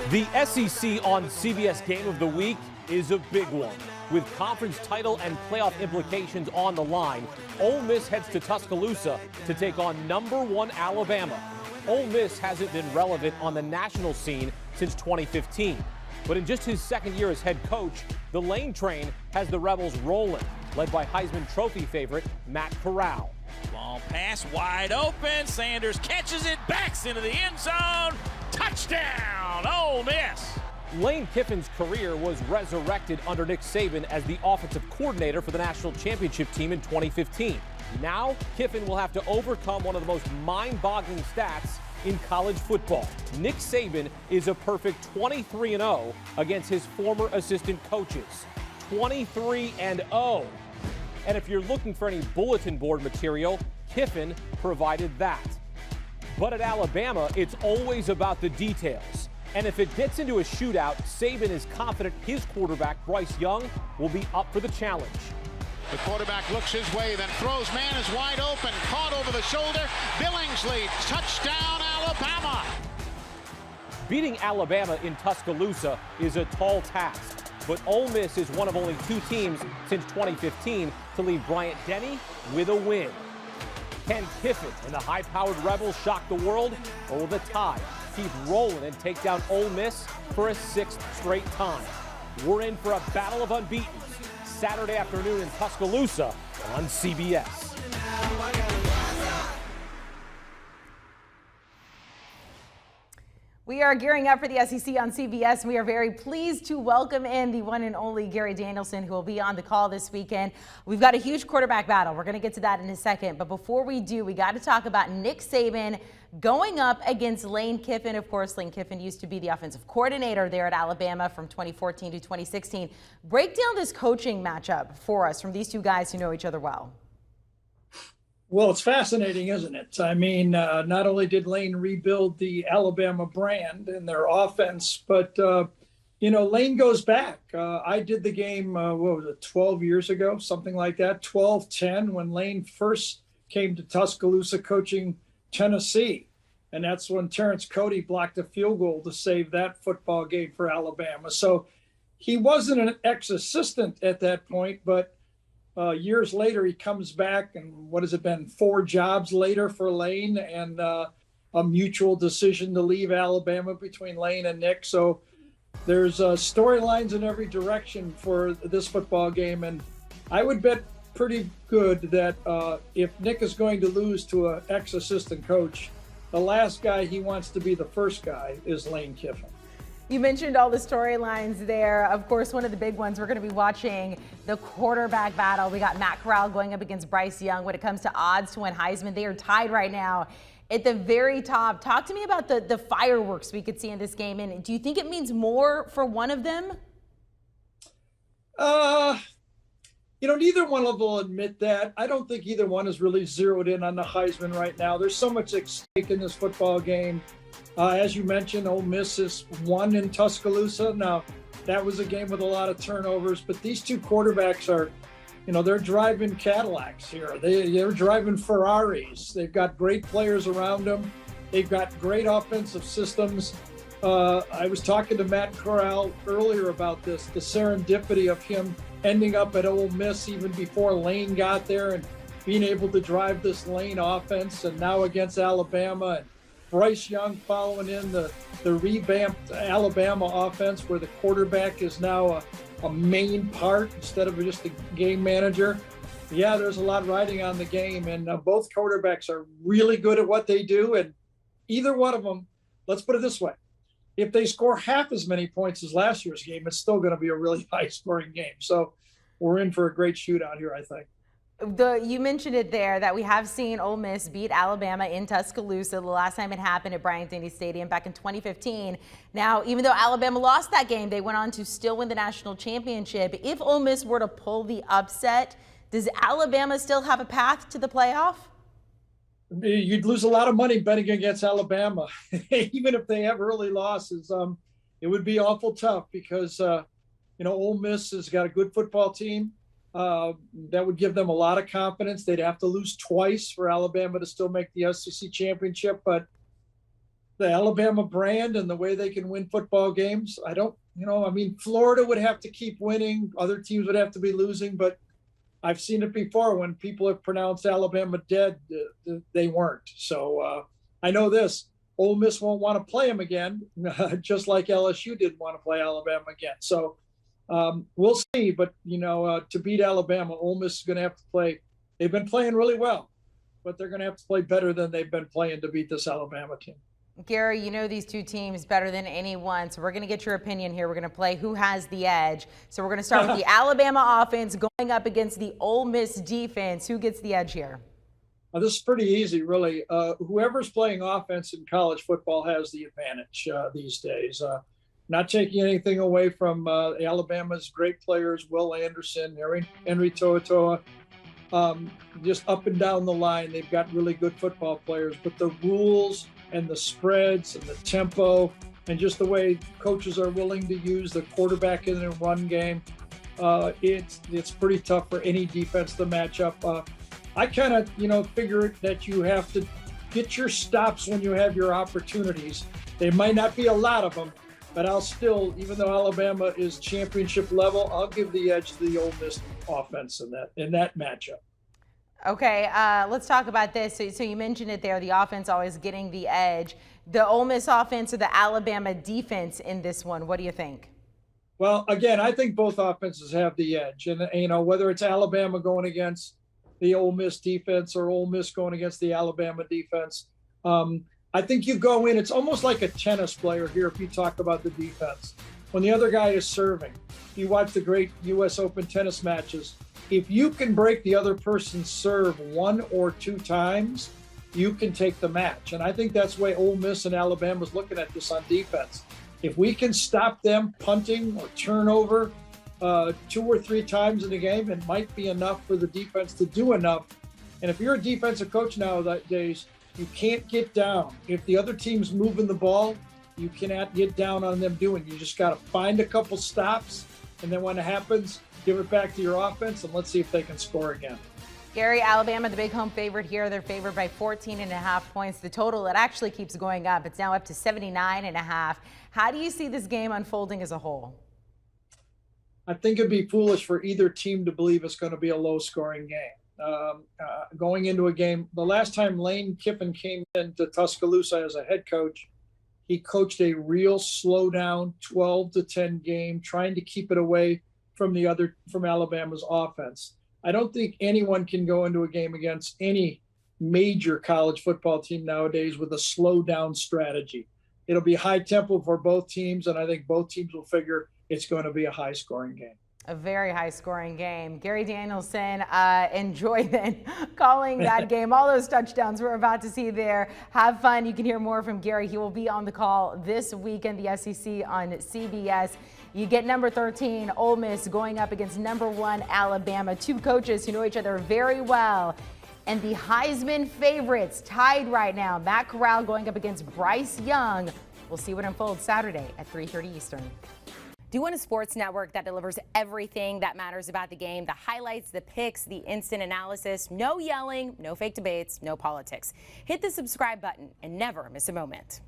The SEC on CBS Game of the Week is a big one. With conference title and playoff implications on the line, Ole Miss heads to Tuscaloosa to take on #1 Alabama. Ole Miss hasn't been relevant on the national scene since 2015. But in just his second year as head coach, the Lane train has the Rebels rolling, led by Heisman Trophy favorite Matt Corral. Long pass wide open. Sanders catches it, backs into the end zone. Touchdown, Ole Miss. Lane Kiffin's career was resurrected under Nick Saban as the offensive coordinator for the national championship team in 2015. Now, Kiffin will have to overcome one of the most mind-boggling stats in college football. Nick Saban is a perfect 23-0 against his former assistant coaches. 23-0. And if you're looking for any bulletin board material, Kiffin provided that. But at Alabama, it's always about the details. And if it gets into a shootout, Saban is confident his quarterback, Bryce Young, will be up for the challenge. The quarterback looks his way, then throws. Man is wide open, caught over the shoulder. Billingsley, touchdown, Alabama. Beating Alabama in Tuscaloosa is a tall task, but Ole Miss is one of only two teams since 2015 to leave Bryant-Denny with a win. Can Kiffin and the high-powered Rebels shock the world, or will the Tide keep rolling and take down Ole Miss for a 6th straight time? We're in for a battle of unbeatens Saturday afternoon in Tuscaloosa on CBS. We are gearing up for the SEC on CBS, and we are very pleased to welcome in the one and only Gary Danielson, who will be on the call this weekend. We've got a huge quarterback battle. We're going to get to that in a second. But before we do, we got to talk about Nick Saban going up against Lane Kiffin. Of course, Lane Kiffin used to be the offensive coordinator there at Alabama from 2014 to 2016. Break down this coaching matchup for us from these two guys who know each other well. Well, it's fascinating, isn't it? I mean, not only did Lane rebuild the Alabama brand and their offense, but, Lane goes back. I did the game, 12 years ago, something like that, 12-10, when Lane first came to Tuscaloosa coaching Tennessee. And that's when Terrence Cody blocked a field goal to save that football game for Alabama. So he wasn't an ex-assistant at that point, but years later, he comes back, and what has it been, 4 jobs later for Lane, and a mutual decision to leave Alabama between Lane and Nick. So there's storylines in every direction for this football game, and I would bet pretty good that if Nick is going to lose to an ex-assistant coach, the last guy he wants to be the first guy is Lane Kiffin. You mentioned all the storylines there. Of course, one of the big ones, we're going to be watching the quarterback battle. We got Matt Corral going up against Bryce Young. When it comes to odds to win Heisman, they are tied right now at the very top. Talk to me about the fireworks we could see in this game. And do you think it means more for one of them? Neither one of them will admit that. I don't think either one is really zeroed in on the Heisman right now. There's so much at stake in this football game. As you mentioned, Ole Miss has won in Tuscaloosa. Now, that was a game with a lot of turnovers, but these two quarterbacks are, they're driving Cadillacs here. They're driving Ferraris. They've got great players around them. They've got great offensive systems. I was talking to Matt Corral earlier about this, the serendipity of him ending up at Ole Miss even before Lane got there and being able to drive this Lane offense, and now against Alabama. And Bryce Young following in the revamped Alabama offense, where the quarterback is now a main part instead of just a game manager. Yeah, there's a lot riding on the game, and both quarterbacks are really good at what they do. And either one of them, let's put it this way, if they score half as many points as last year's game, it's still going to be a really high-scoring game. So we're in for a great shootout here, I think. You mentioned it there that we have seen Ole Miss beat Alabama in Tuscaloosa. The last time it happened at Bryant-Denny Stadium back in 2015. Now, even though Alabama lost that game, they went on to still win the national championship. If Ole Miss were to pull the upset, does Alabama still have a path to the playoff? You'd lose a lot of money betting against Alabama. Even if they have early losses, it would be awful tough because, Ole Miss has got a good football team. That would give them a lot of confidence. They'd have to lose twice for Alabama to still make the SEC championship. But the Alabama brand and the way they can win football games. I don't, I mean, Florida would have to keep winning. Other teams would have to be losing, but I've seen it before when people have pronounced Alabama dead, they weren't. So I know this, Ole Miss won't want to play them again, just like LSU didn't want to play Alabama again. So we'll see, but to beat Alabama, Ole Miss is going to have to play. They've been playing really well, but they're going to have to play better than they've been playing to beat this Alabama team. Gary, you know these two teams better than anyone, so we're going to get your opinion here. We're going to play who has the edge. So we're going to start with the Alabama offense going up against the Ole Miss defense. Who gets the edge here? This is pretty easy, really. Whoever's playing offense in college football has the advantage these days. Not taking anything away from Alabama's great players, Will Anderson, Henry To'oTo'o. Just up and down the line, they've got really good football players, but the rules and the spreads and the tempo and just the way coaches are willing to use the quarterback in the run game, it's pretty tough for any defense to match up. I kind of, figure that you have to get your stops when you have your opportunities. There might not be a lot of them, but I'll still, even though Alabama is championship level, I'll give the edge to the Ole Miss offense in that matchup. Okay, let's talk about this. So you mentioned it there, the offense always getting the edge. The Ole Miss offense or the Alabama defense in this one, what do you think? Well, again, I think both offenses have the edge. And, whether it's Alabama going against the Ole Miss defense or Ole Miss going against the Alabama defense, I think you go in, it's almost like a tennis player here if you talk about the defense. When the other guy is serving, you watch the great U.S. Open tennis matches. If you can break the other person's serve 1 or 2 times, you can take the match. And I think that's the way Ole Miss and Alabama's looking at this on defense. If we can stop them punting or turnover 2 or 3 times in the game, it might be enough for the defense to do enough. And if you're a defensive coach nowadays, you can't get down. If the other team's moving the ball, you cannot get down on them doing. You just got to find a couple stops, and then when it happens, give it back to your offense, and let's see if they can score again. Gary, Alabama, the big home favorite here. They're favored by 14.5 points. The total, it actually keeps going up. It's now up to 79.5. How do you see this game unfolding as a whole? I think it'd be foolish for either team to believe it's going to be a low-scoring game. Going into a game, the last time Lane Kiffin came into Tuscaloosa as a head coach, he coached a real slow-down 12-10 game, trying to keep it away from Alabama's offense. I don't think anyone can go into a game against any major college football team nowadays with a slow down strategy. It'll be high tempo for both teams, and I think both teams will figure it's going to be a high scoring game. A very high scoring game. Gary Danielson, enjoy then calling that game. All those touchdowns we're about to see there. Have fun. You can hear more from Gary. He will be on the call this weekend, the SEC on CBS. You get number 13, Ole Miss, going up against number 1, Alabama. 2 coaches who know each other very well. And the Heisman favorites tied right now. Matt Corral going up against Bryce Young. We'll see what unfolds Saturday at 3:30 Eastern. Do you want a sports network that delivers everything that matters about the game? The highlights, the picks, the instant analysis. No yelling, no fake debates, no politics. Hit the subscribe button and never miss a moment.